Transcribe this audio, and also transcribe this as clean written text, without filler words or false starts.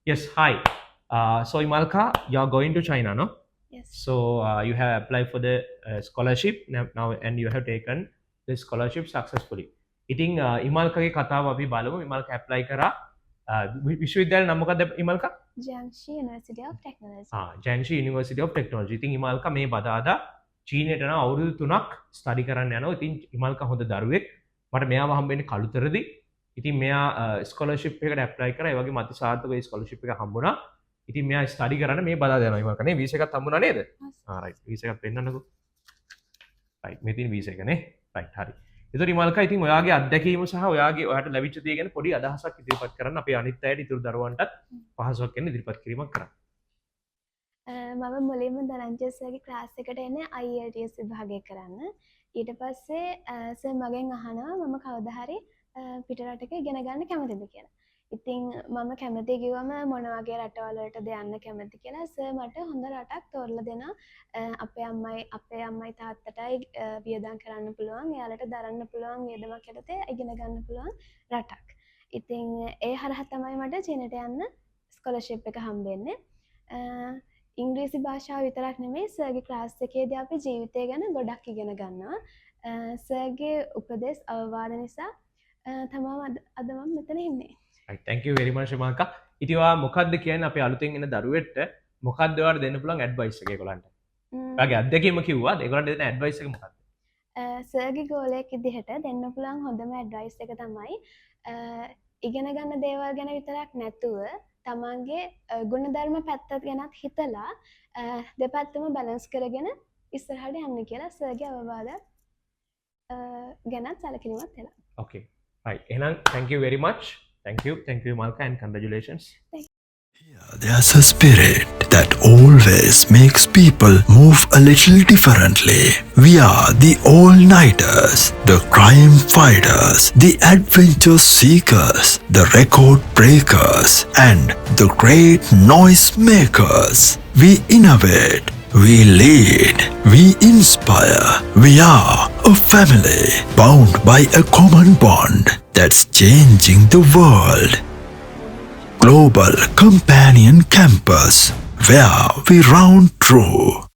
Yes, hi. So Imalka, you're going to China, no? Yes. So you have applied for the scholarship now, and you have taken the scholarship successfully. ඉතින් ඉමල්කගේ කතාව අපි බලමු. ඉමල්ක apply කරා විශ්වවිද්‍යාලය නම මොකක්ද Imalka? Jiangxi University of Technology. Jiangxi university of technology. ඉතින් ඉමල්ක මේ බදාදා චීනයට යන අවුරුදු 3ක් ස්ටඩි කරන්න යනවා. ඉතින් ඉමල්ක හොඳ දරුවෙක්. මට මෙයාව හම්බෙන්නේ කළුතරදී. ඉතින් මෙයා ස්කෝලර්ෂිප් එකට ඇප්ලයි කරා. ඒ වගේම අති සාර්ථකව ඒ ස්කෝලර්ෂිප් එක හම්බුණා. ඉතින් මෙයා ස්ටඩි කරන්න මේ බදාදා යනවා ඉමල්ක නේ. වීසා එකක් හම්බුණා නේද? රයිට්. වීසා එකක් පෙන්නන්නකෝ. රයිට්. මේ තියෙන වීසා එක නේ. රයිට් හරි. ඒතර ඉමල්ක ඉතින් ඔයාගේ අත්දැකීම සහ ඔයාට ලැබිච්ච දේ ගැන පොඩි අදහසක් ඉදිරිපත් කරන්න අපේ අනිත් අයට ඉතුරු දරුවන්ටත් පහසුවක් වෙන්න ඉදිරිපත් කිරීමක් කරන්න. මම මුලින්ම ධනංජයගේ ක්ලාස් එකට එන්නේ IELTS විභාගය කරන්න. ඊට පස්සේ සර් මගෙන් අහනවා මම කවදා හරි පිට රටක ඉගෙන ගන්න කැමතිද කියලා. ඉතින් මම කැමති කිව්වම මොන වගේ රටවල් වලටද යන්න කැමති කියලා සර් මට හොඳ රටක් තෝරලා දෙනවා. අපේ අම්මයි තාත්තටයි වියදම් කරන්න පුළුවන්. එයාලට දරන්න පුළුවන් වියදමක් යටතේ ඉගෙන ගන්න පුළුවන් රටක්. ඉතින් ඒ හරහා තමයි මට චීනට යන්න ස්කෝලර්ෂිප් එක හම්බෙන්නේ. ඉංග්‍රීසි භාෂාව විතරක් නෙමෙයි සර්ගේ ක්ලාස් එකේදී අපි ජීවිතය ගැන ගොඩක් ඉගෙන ගන්නවා. සර්ගේ උපදෙස් අවවාද නිසා තමයි අද මම මෙතන ඉන්නේ. right thank you very much ඉමල්ක. ඉතින් ඔයා මොකද්ද කියන්නේ අපේ අලුතෙන් එන දරුවෙක්ට මොකද්ද ඔයාලට දෙන්න පුළුවන් ඇඩ්වයිස් එක ඒගොල්ලන්ට? ඔයාගේ අත්දැකීම කිව්වා ඒගොල්ලන්ට දෙන්න ඇඩ්වයිස් එක මොකක්ද? සර්ගේ ගෝලයක් විදිහට දෙන්න පුළුවන් හොඳම ඇඩ්වයිස් එක තමයි ඉගෙන ගන්න දේවල් ගැන විතරක් නැතුව තමන්ගේ ගුණධර්ම පැත්තත් ගැනත් හිතලා දෙපැත්තම බැලන්ස් කරගෙන ඉස්සරහට යන්න කියලා සර්ගේ අවවාද ගැනත් සැලකිලිමත් වෙලා. Okay. Right. එහෙනම් thank you very much. Thank you Imalka and congratulations. There's a spirit that always makes people move a little differently. We are the all-nighters, the crime fighters, the adventure seekers, the record breakers, and the great noise makers. We innovate, we lead, we inspire. We are a family bound by a common bond that's changing the world. Global Companion Campus, where we round true.